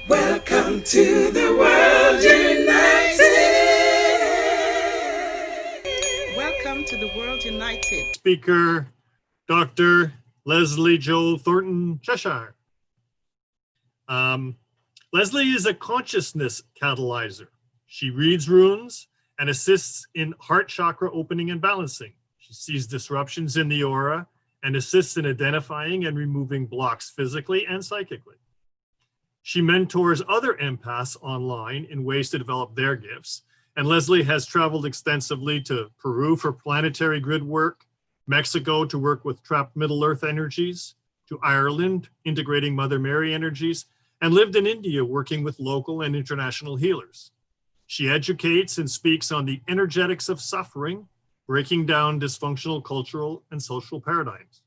Welcome to the World United. Welcome to the World United. Speaker, Dr. Leslie Jo Thornton Cheshire. Leslie is a consciousness catalyzer. She reads runes and assists in heart chakra opening and balancing. She sees disruptions in the aura and assists in identifying and removing blocks physically and psychically. She mentors other empaths online in ways to develop their gifts. And Leslie has traveled extensively to Peru for planetary grid work, Mexico to work with trapped Middle Earth energies, to Ireland, integrating Mother Mary energies, and lived in India working with local and international healers. She educates and speaks on the energetics of suffering, breaking down dysfunctional cultural and social paradigms.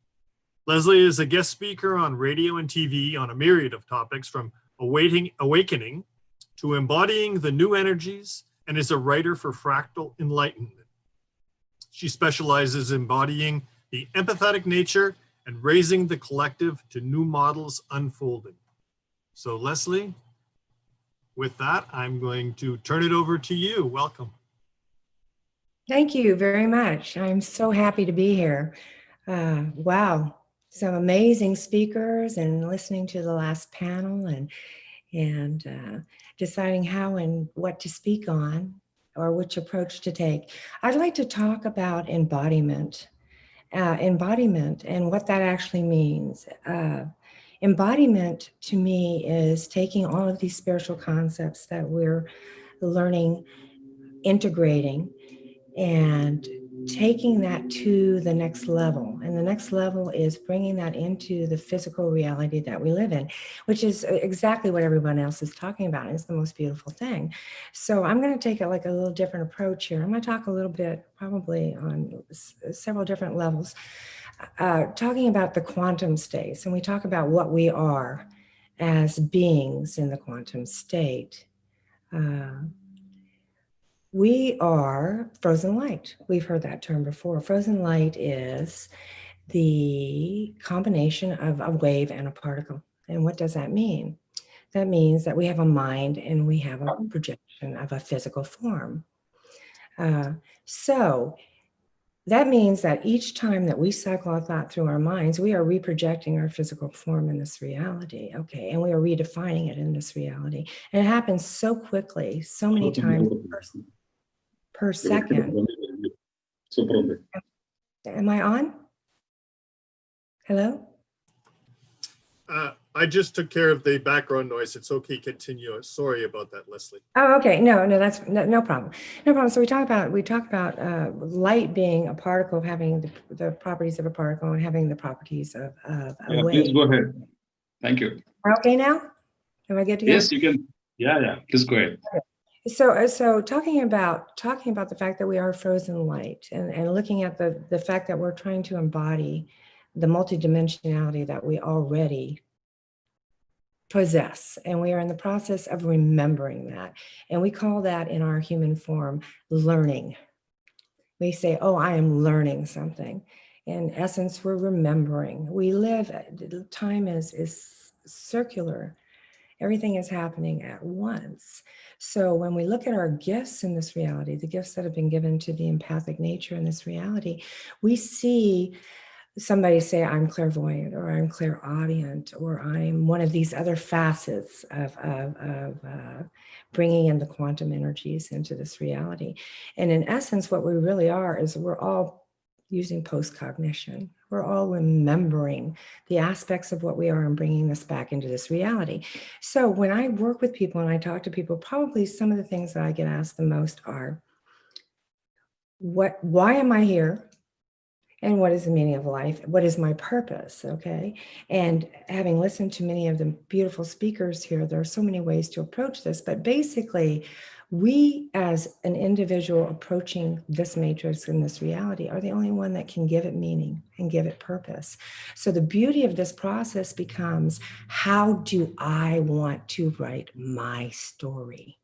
Leslie is a guest speaker on radio and TV on a myriad of topics from awakening to embodying the new energies, and is a writer for Fractal Enlightenment. She specializes in embodying the empathetic nature and raising the collective to new models unfolding. So Leslie, with that, I'm going to turn it over to you. Welcome. Thank you very much. I'm so happy to be here. Wow, some amazing speakers, and listening to the last panel and deciding how and what to speak on or which approach to take. I'd like to talk about embodiment and what that actually means. Embodiment to me is taking all of these spiritual concepts that we're learning, integrating, and taking that to the next level. And the next level is bringing that into the physical reality that we live in, which is exactly what everyone else is talking about. It's the most beautiful thing. So I'm going to take it like a little different approach here. I'm going to talk a little bit, probably on several different levels, talking about the quantum states. And we talk about what we are as beings in the quantum state. We are frozen light. We've heard that term before. Frozen light is the combination of a wave and a particle. And what does that mean? That means that we have a mind and we have a projection of a physical form. So that means that each time that we cycle a thought through our minds, we are reprojecting our physical form in this reality, okay? And we are redefining it in this reality. And it happens so quickly, so many times per second. Am I on? Hello? I just took care of the background noise. It's okay, continue. Sorry about that, Leslie. Oh, okay. No, that's no problem. No problem. So we talk about light being a particle, having the properties of a particle and having the properties of a wave. Please go ahead. Thank you. Okay now? Am I good to go? Yes, you can. Yeah. Please go ahead. Okay. So talking about the fact that we are frozen light and looking at the fact that we're trying to embody the multidimensionality that we already possess, and we are in the process of remembering that, and we call that in our human form learning. We say, oh, I am learning something. In essence, we're remembering. We live, time is circular. Everything is happening at once. So when we look at our gifts in this reality, the gifts that have been given to the empathic nature in this reality, we see somebody say, I'm clairvoyant, or I'm clairaudient, or I'm one of these other facets of bringing in the quantum energies into this reality. And in essence, what we really are is we're all using post-cognition. We're all remembering the aspects of what we are and bringing this back into this reality. So when I work with people and I talk to people, probably some of the things that I get asked the most are, why am I here? And what is the meaning of life? What is my purpose? Okay. And having listened to many of the beautiful speakers here, there are so many ways to approach this, but basically we as an individual approaching this matrix in this reality are the only one that can give it meaning and give it purpose. So the beauty of this process becomes, how do I want to write my story?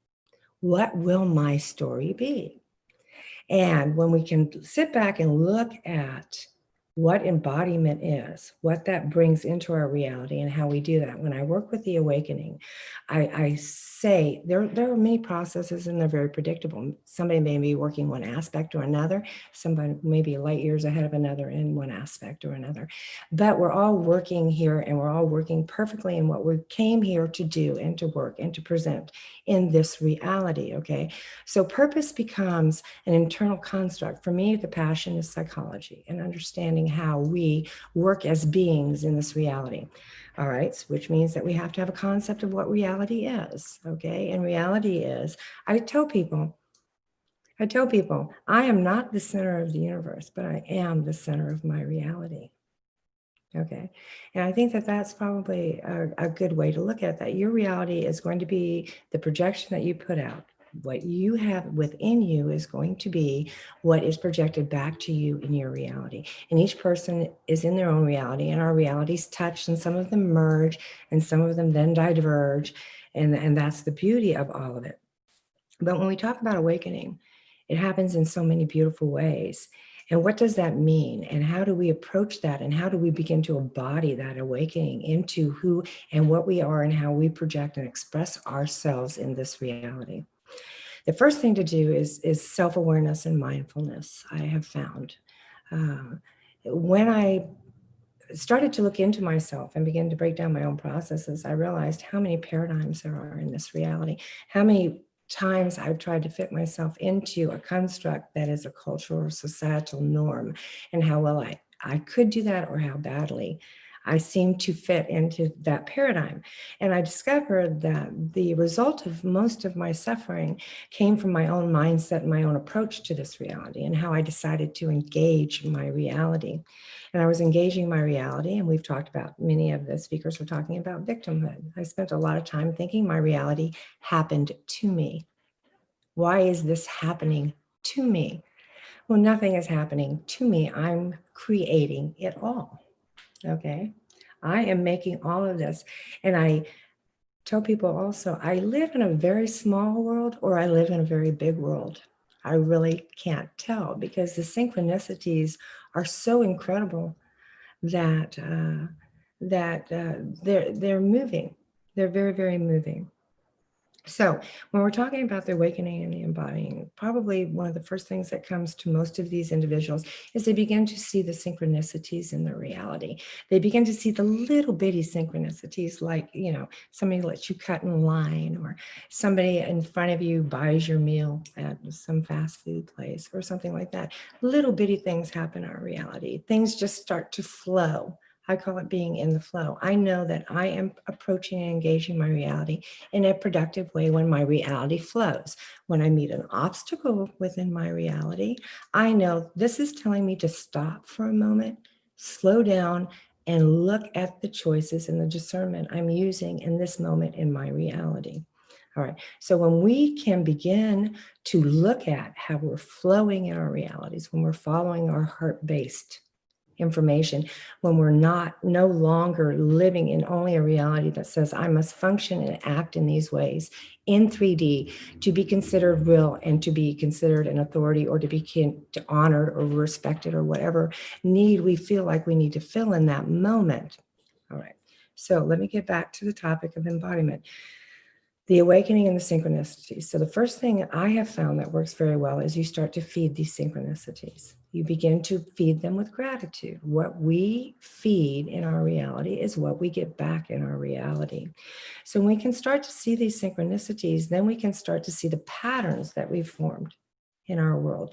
What will my story be? And when we can sit back and look at what embodiment is, what that brings into our reality, and how we do that. When I work with the awakening, I say there are many processes and they're very predictable. Somebody may be working one aspect or another, somebody may be light years ahead of another in one aspect or another. But we're all working here and we're all working perfectly in what we came here to do and to work and to present in this reality, okay? So purpose becomes an internal construct. For me, the passion is psychology and understanding how we work as beings in this reality. All right, which means that we have to have a concept of what reality is, okay? And reality is, I tell people, I am not the center of the universe, but I am the center of my reality. Okay. And I think that that's probably a good way to look at that. Your reality is going to be the projection that you put out. What you have within you is going to be what is projected back to you in your reality. And each person is in their own reality, and our realities touch, and some of them merge, and some of them then diverge. And that's the beauty of all of it. But when we talk about awakening, it happens in so many beautiful ways. And what does that mean? And how do we approach that? And how do we begin to embody that awakening into who and what we are and how we project and express ourselves in this reality? The first thing to do is self-awareness and mindfulness, I have found. When I started to look into myself and begin to break down my own processes, I realized how many paradigms there are in this reality, how many times I've tried to fit myself into a construct that is a cultural or societal norm, and how well I could do that or how badly I seem to fit into that paradigm. And I discovered that the result of most of my suffering came from my own mindset and my own approach to this reality and how I decided to engage my reality. And I was engaging my reality, and we've talked about, many of the speakers were talking about victimhood. I spent a lot of time thinking my reality happened to me. Why is this happening to me? Well, nothing is happening to me. I'm creating it all. Okay. I am making all of this. And I tell people also, I live in a very small world or I live in a very big world. I really can't tell because the synchronicities are so incredible that they're moving. They're very, very moving. So when we're talking about the awakening and the embodying, probably one of the first things that comes to most of these individuals is they begin to see the synchronicities in their reality. They begin to see the little bitty synchronicities, like, somebody lets you cut in line, or somebody in front of you buys your meal at some fast food place or something like that. Little bitty things happen in our reality. Things just start to flow. I call it being in the flow. I know that I am approaching and engaging my reality in a productive way when my reality flows. When I meet an obstacle within my reality, I know this is telling me to stop for a moment, slow down, and look at the choices and the discernment I'm using in this moment in my reality. All right, so when we can begin to look at how we're flowing in our realities, when we're following our heart-based information, when we're no longer living in only a reality that says I must function and act in these ways in 3D to be considered real and to be considered an authority or to be honored or respected or whatever need we feel like we need to fill in that moment. All right, so let me get back to the topic of embodiment. The awakening and the synchronicities. So the first thing I have found that works very well is you start to feed these synchronicities. You begin to feed them with gratitude. What we feed in our reality is what we get back in our reality. So when we can start to see these synchronicities, then we can start to see the patterns that we've formed in our world,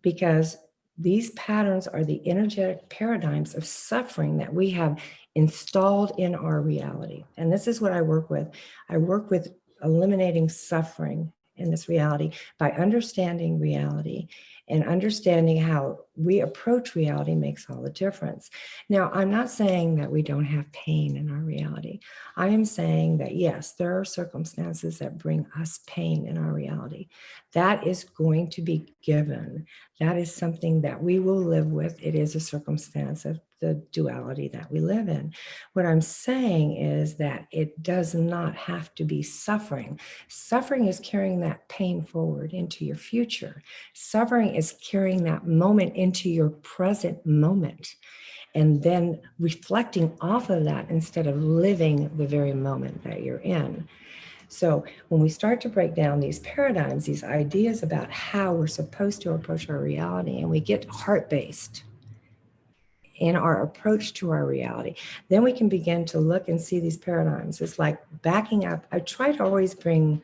because these patterns are the energetic paradigms of suffering that we have installed in our reality. And this is what I work with. I work with eliminating suffering in this reality by understanding reality, and understanding how we approach reality makes all the difference. Now, I'm not saying that we don't have pain in our reality. I am saying that, yes, there are circumstances that bring us pain in our reality. That is going to be given. That is something that we will live with. It is a circumstance of the duality that we live in. What I'm saying is that it does not have to be suffering. Suffering is carrying that pain forward into your future. Suffering is carrying that moment into your present moment. and then reflecting off of that instead of living the very moment that you're in. So when we start to break down these paradigms, these ideas about how we're supposed to approach our reality, and we get heart-based in our approach to our reality, then we can begin to look and see these paradigms. It's like backing up. I try to always bring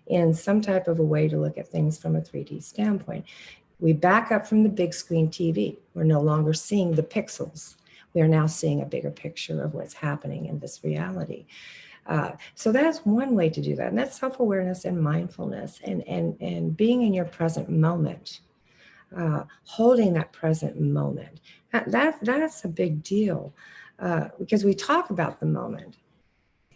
in some type of a way to look at things from a 3D standpoint. We back up from the big screen TV. We're no longer seeing the pixels. We are now seeing a bigger picture of what's happening in this reality. So that's one way to do that. And that's self-awareness and mindfulness and being in your present moment, holding that present moment. That's a big deal because we talk about the moment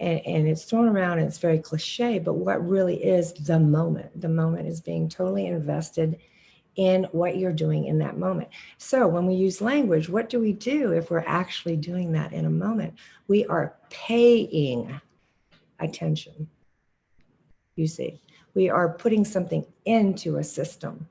and it's thrown around and it's very cliche, but what really is the moment? The moment is being totally invested in what you're doing in that moment. So when we use language, what do we do if we're actually doing that in a moment? We are paying attention. You see, we are putting something into a system.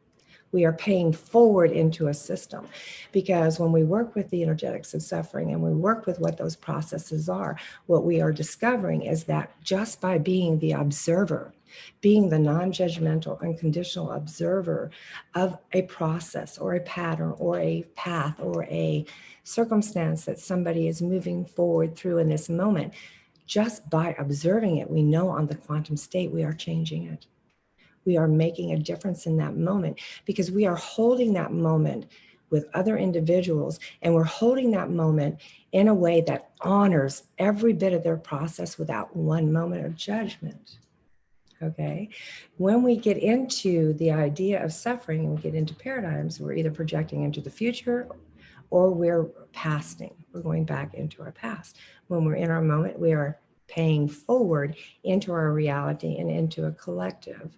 We are paying forward into a system, because when we work with the energetics of suffering and we work with what those processes are, what we are discovering is that just by being the observer, being the non-judgmental, unconditional observer of a process or a pattern or a path or a circumstance that somebody is moving forward through in this moment, just by observing it, we know on the quantum state we are changing it. We are making a difference in that moment because we are holding that moment with other individuals, and we're holding that moment in a way that honors every bit of their process without one moment of judgment. Okay. When we get into the idea of suffering and we get into paradigms, we're either projecting into the future or we're pasting. We're going back into our past. When we're in our moment, we are paying forward into our reality and into a collective.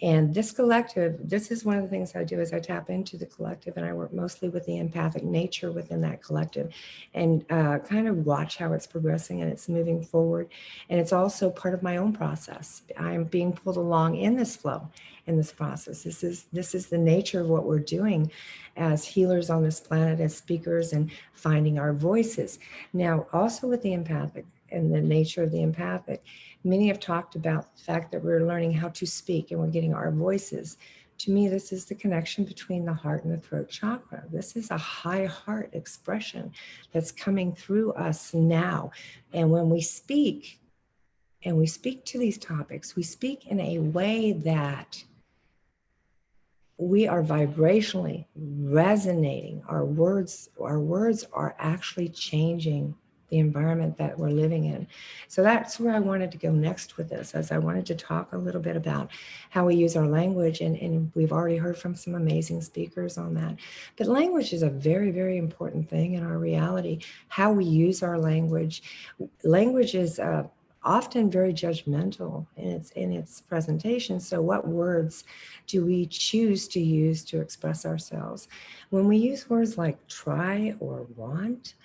And this collective, this is one of the things I do is I tap into the collective, and I work mostly with the empathic nature within that collective and kind of watch how it's progressing and it's moving forward. And it's also part of my own process. I'm being pulled along in this flow, in this process. This is the nature of what we're doing as healers on this planet, as speakers, and finding our voices. Now, also with the empathic and the nature of the empathic, many have talked about the fact that we're learning how to speak and we're getting our voices. To me, this is the connection between the heart and the throat chakra. This is a high heart expression that's coming through us now. And when we speak, and we speak to these topics, we speak in a way that we are vibrationally resonating. Our words are actually changing the environment that we're living in. So that's where I wanted to go next with this, as I wanted to talk a little bit about how we use our language. And we've already heard from some amazing speakers on that. But language is a very, very important thing in our reality. How we use our language. Language is often very judgmental in its presentation. So what words do we choose to use to express ourselves? When we use words like try or want,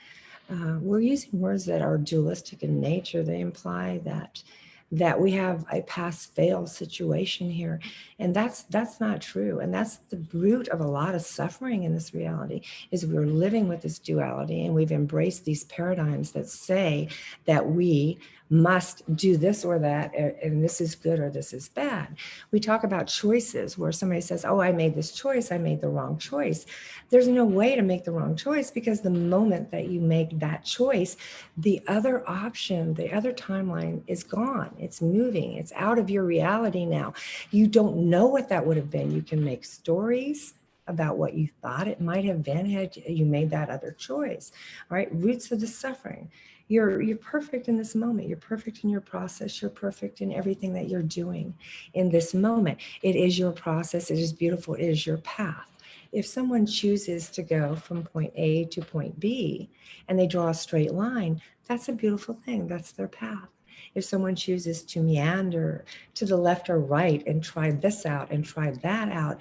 we're using words that are dualistic in nature. They imply that we have a pass-fail situation here. And that's not true. And that's the root of a lot of suffering in this reality, is we're living with this duality, and we've embraced these paradigms that say that we must do this or that, and this is good or this is bad. We talk about choices where somebody says, oh, I made this choice, I made the wrong choice. There's no way to make the wrong choice, because the moment that you make that choice, the other option, the other timeline is gone. It's moving. It's out of your reality now. You don't know what that would have been. You can make stories about what you thought it might have been had you made that other choice. All right, roots of the suffering. You're perfect in this moment. You're perfect in your process. You're perfect in everything that you're doing in this moment. It is your process. It is beautiful. It is your path. If someone chooses to go from point A to point B and they draw a straight line, that's a beautiful thing. That's their path. If someone chooses to meander to the left or right and try this out and try that out,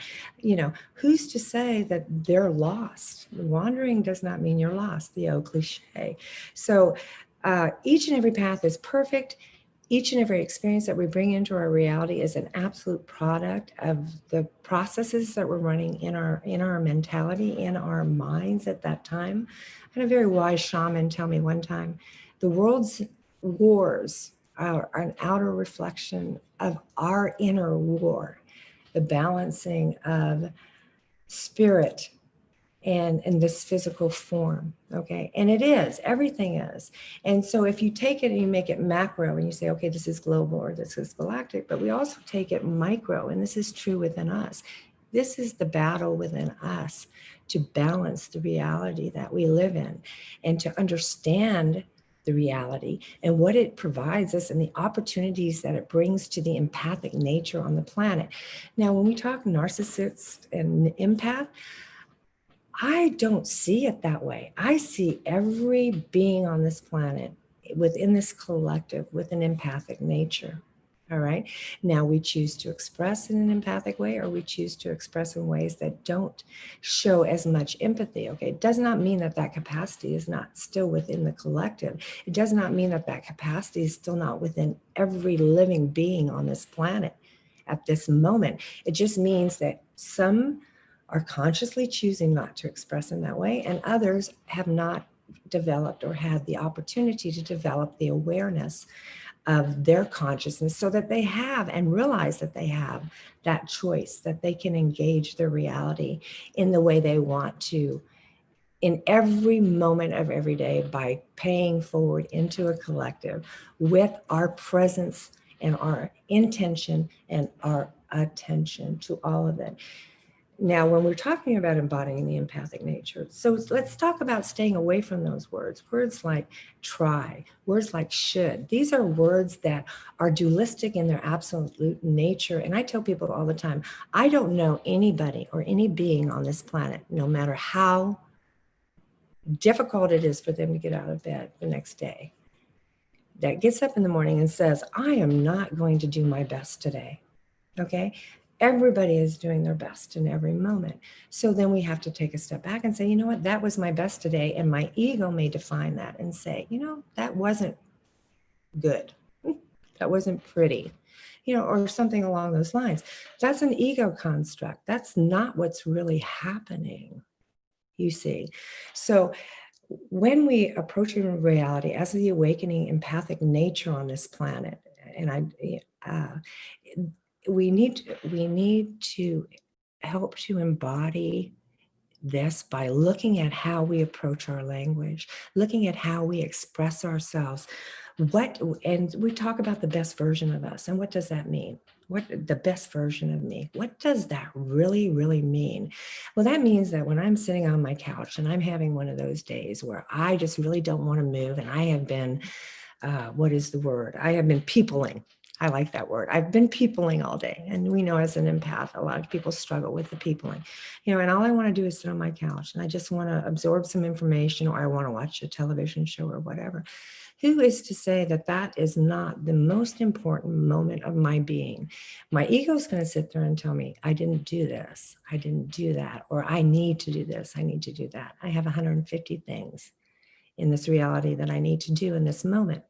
who's to say that they're lost? Wandering does not mean you're lost, the old cliche. So each and every path is perfect Each and every experience that we bring into our reality is an absolute product of the processes that we're running in our mentality, in our minds at that time. I had a very wise shaman tell me one time, the world's wars are an outer reflection of our inner war, the balancing of spirit and in this physical form. Okay. And it is, everything is. And so if you take it and you make it macro and you say, okay, this is global or this is galactic, but we also take it micro, and this is true within us. This is the battle within us to balance the reality that we live in and to understand the reality and what it provides us and the opportunities that it brings to the empathic nature on the planet. Now, when we talk narcissist and empath, I don't see it that way. I see every being on this planet within this collective with an empathic nature. All right. Now we choose to express in an empathic way, or we choose to express in ways that don't show as much empathy. Okay. It does not mean that that capacity is not still within the collective. It does not mean that that capacity is still not within every living being on this planet at this moment. It just means that some are consciously choosing not to express in that way, and others have not developed or had the opportunity to develop the awareness of their consciousness so that they have and realize that they have that choice, that they can engage their reality in the way they want to in every moment of every day by paying forward into a collective with our presence and our intention and our attention to all of it. Now, when we're talking about embodying the empathic nature, so let's talk about staying away from those words. Words like try, words like should. These are words that are dualistic in their absolute nature. And I tell people all the time, I don't know anybody or any being on this planet, no matter how difficult it is for them to get out of bed the next day, that gets up in the morning and says, I am not going to do my best today. Okay. Everybody is doing their best in every moment. So then we have to take a step back and say, you know what, that was my best today. And my ego may define that and say, you know, that wasn't good. That wasn't pretty, you know, or something along those lines. That's an ego construct. That's not what's really happening, you see. So when we approach reality as the awakening empathic nature on this planet, and we need to help to embody this by looking at how we approach our language, looking at how we express ourselves. And we talk about the best version of us. And what does that mean? What the best version of me? What does that really, really mean? Well, that means that when I'm sitting on my couch and I'm having one of those days where I just really don't want to move, and I have been, what is the word? I have been peopling. I like that word. I've been peopling all day. And we know as an empath, a lot of people struggle with the peopling, you know, and all I want to do is sit on my couch and I just want to absorb some information, or I want to watch a television show or whatever. Who is to say that that is not the most important moment of my being? My ego is going to sit there and tell me, I didn't do this. I didn't do that. Or I need to do this. I need to do that. I have 150 things in this reality that I need to do in this moment.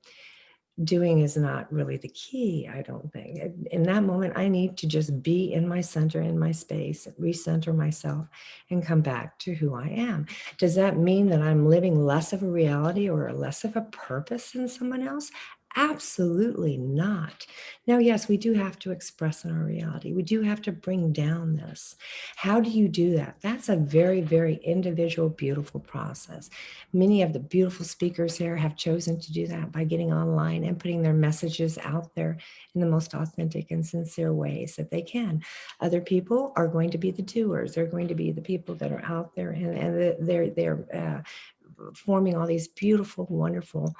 Doing is not really the key, I don't think. In that moment, I need to just be in my center, in my space, recenter myself, and come back to who I am. Does that mean that I'm living less of a reality or less of a purpose than someone else? Absolutely not. Now, yes, we do have to express in our reality. We do have to bring down this. How do you do that? That's a very, very individual, beautiful process. Many of the beautiful speakers here have chosen to do that by getting online and putting their messages out there in the most authentic and sincere ways that they can. Other people are going to be the doers. They're going to be the people that are out there, and they're forming all these beautiful, wonderful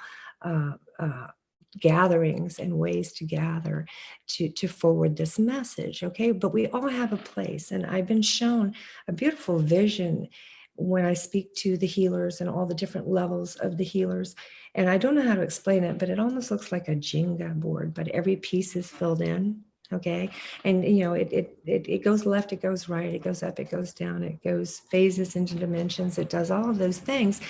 gatherings and ways to gather to forward this message. Okay, but we all have a place, and I've been shown a beautiful vision when I speak to the healers and all the different levels of the healers. And I don't know how to explain it, but it almost looks like a Jenga board, but every piece is filled in. Okay. And, you know, it goes left, it goes right, it goes up, it goes down, it goes phases into dimensions, it does all of those things.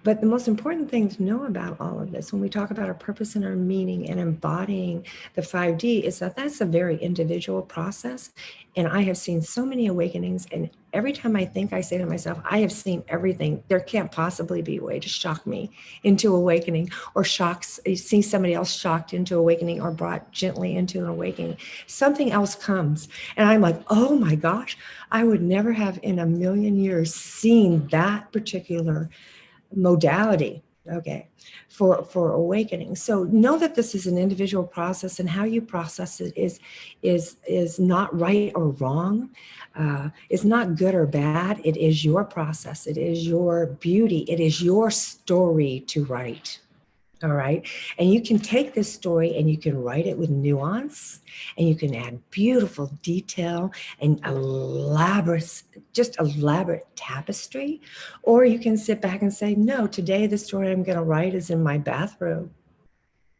But the most important thing to know about all of this, when we talk about our purpose and our meaning and embodying the 5D, is that that's a very individual process. And I have seen so many awakenings. And every time I think, I say to myself, I have seen everything. There can't possibly be a way to shock me into awakening, or see somebody else shocked into awakening, or brought gently into an awakening. Something else comes. And I'm like, oh my gosh, I would never have in a million years seen that particular modality, okay, for awakening. So know that this is an individual process, and how you process it is not right or wrong. It's not good or bad. It is your process. It is your beauty. It is your story to write. All right. And you can take this story and you can write it with nuance, and you can add beautiful detail and elaborate tapestry. Or you can sit back and say, no, today the story I'm going to write is in my bathrobe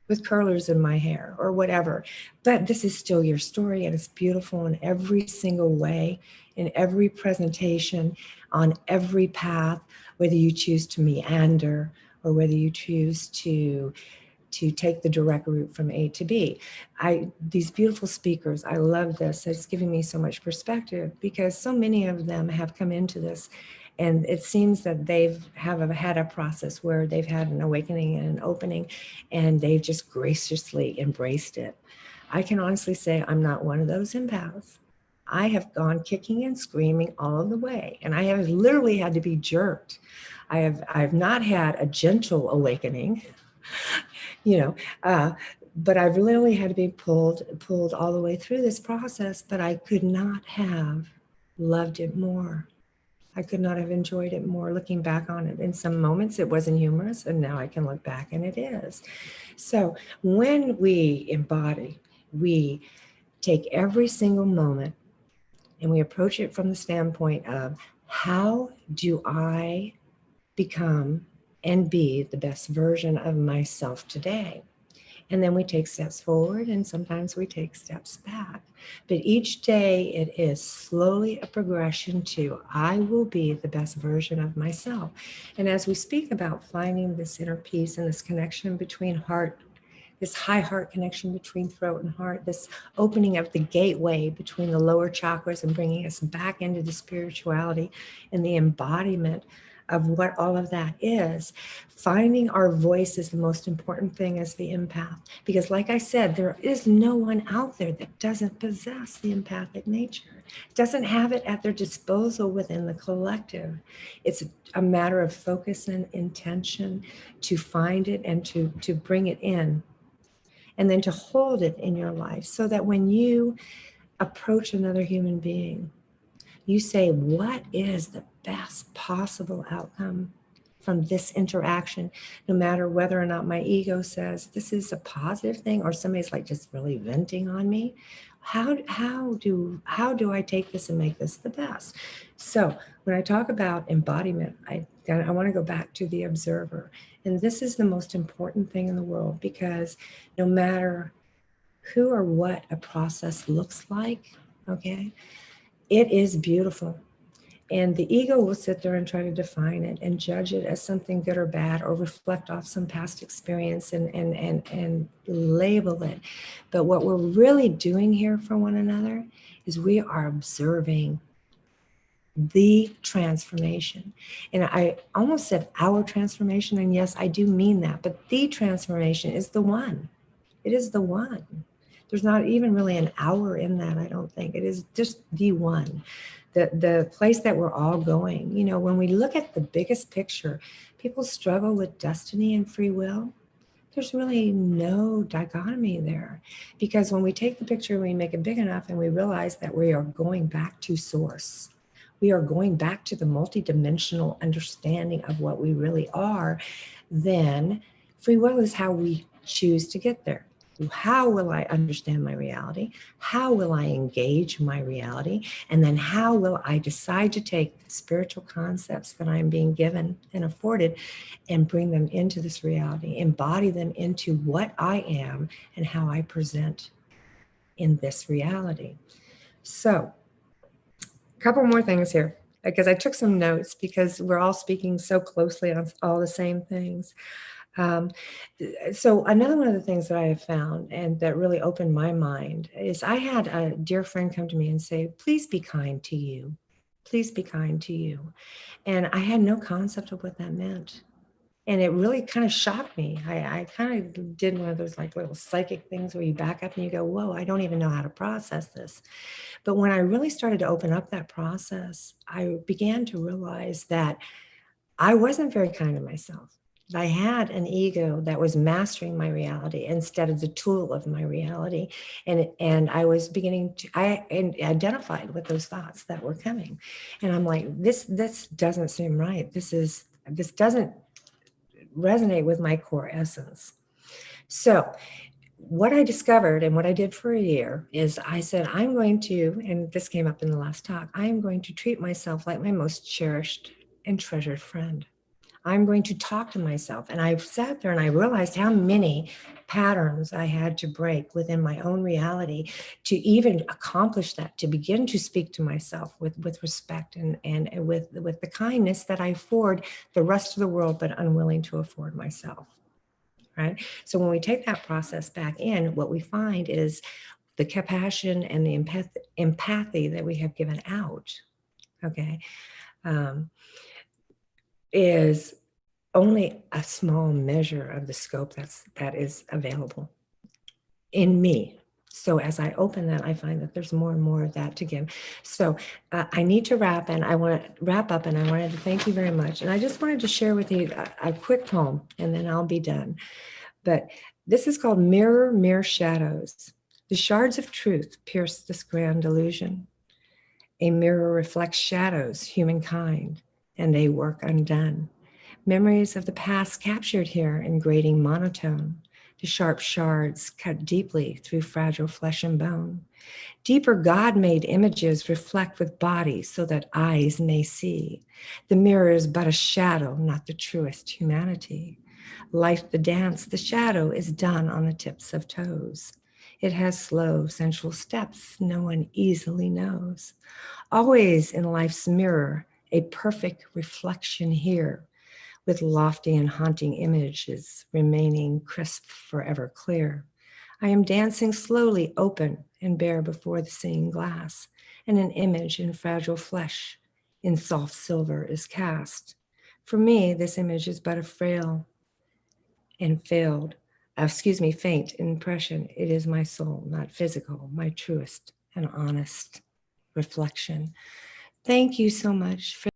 with curlers in my hair, or whatever. But this is still your story, and it's beautiful in every single way, in every presentation, on every path, whether you choose to meander or whether you choose to take the direct route from A to B. These beautiful speakers, I love this. It's giving me so much perspective, because so many of them have come into this, and it seems that have had a process where they've had an awakening and an opening, and they've just graciously embraced it. I can honestly say I'm not one of those empaths. I have gone kicking and screaming all the way, and I have literally had to be jerked. I've not had a gentle awakening, you know, but I've literally had to be pulled all the way through this process, but I could not have loved it more. I could not have enjoyed it more looking back on it. In some moments it wasn't humorous, and now I can look back and it is. So when we embody, we take every single moment and we approach it from the standpoint of, how do I become and be the best version of myself today? And then we take steps forward, and sometimes we take steps back. But each day it is slowly a progression to, I will be the best version of myself. And as we speak about finding this inner peace and this connection between heart, this high heart connection between throat and heart, this opening of the gateway between the lower chakras and bringing us back into the spirituality and the embodiment of what all of that is, finding our voice is the most important thing as the empath. Because like I said, there is no one out there that doesn't possess the empathic nature, doesn't have it at their disposal within the collective. It's a matter of focus and intention to find it and to bring it in, and then to hold it in your life, so that when you approach another human being, you say, what is the best possible outcome from this interaction, no matter whether or not my ego says this is a positive thing, or somebody's like just really venting on me. How do I take this and make this the best? So when I talk about embodiment, I want to go back to the observer. And this is the most important thing in the world, because no matter who or what a process looks like, okay, it is beautiful. And the ego will sit there and try to define it and judge it as something good or bad, or reflect off some past experience and label it. But what we're really doing here for one another is we are observing the transformation. And I almost said our transformation, and yes, I do mean that, but the transformation is the one. It is the one. There's not even really an hour in that, I don't think. It is just the one. The place that we're all going. You know, when we look at the biggest picture, people struggle with destiny and free will. There's really no dichotomy there, because when we take the picture and we make it big enough and we realize that we are going back to source, we are going back to the multidimensional understanding of what we really are, then free will is how we choose to get there. How will I understand my reality? How will I engage my reality? And then how will I decide to take the spiritual concepts that I'm being given and afforded and bring them into this reality, embody them into what I am and how I present in this reality. So, a couple more things here, because I took some notes because we're all speaking so closely on all the same things. So another one of the things that I have found and that really opened my mind is I had a dear friend come to me and say, please be kind to you. Please be kind to you. And I had no concept of what that meant. And it really kind of shocked me. I kind of did one of those like little psychic things where you back up and you go, whoa, I don't even know how to process this. But when I really started to open up that process, I began to realize that I wasn't very kind to myself. I had an ego that was mastering my reality instead of the tool of my reality. And I was beginning to, I identified with those thoughts that were coming. And I'm like, this doesn't seem right. This doesn't resonate with my core essence. So what I discovered and what I did for a year is I said, I'm going to, and this came up in the last talk, I'm going to treat myself like my most cherished and treasured friend. I'm going to talk to myself. And I sat there and I realized how many patterns I had to break within my own reality to even accomplish that, to begin to speak to myself with respect and with the kindness that I afford the rest of the world, but unwilling to afford myself. Right? So when we take that process back in, what we find is the compassion and the empathy that we have given out, okay, is only a small measure of the scope that is available in me. So as I open that, I find that there's more and more of that to give. So I need to wrap, and I want to wrap up, and I wanted to thank you very much. And I just wanted to share with you a quick poem, and then I'll be done. But this is called Mirror, Mirror Shadows. The shards of truth pierce this grand illusion. A mirror reflects shadows, humankind, and they work undone. Memories of the past captured here in grating monotone. The sharp shards cut deeply through fragile flesh and bone. Deeper God-made images reflect with bodies so that eyes may see. The mirror is but a shadow, not the truest humanity. Life the dance, the shadow is done on the tips of toes. It has slow, sensual steps no one easily knows. Always in life's mirror, a perfect reflection here, with lofty and haunting images remaining crisp, forever clear. I am dancing slowly, open and bare before the seeing glass, and an image in fragile flesh in soft silver is cast. For me, this image is but a frail and faint impression. It is my soul, not physical, my truest and honest reflection. Thank you so much for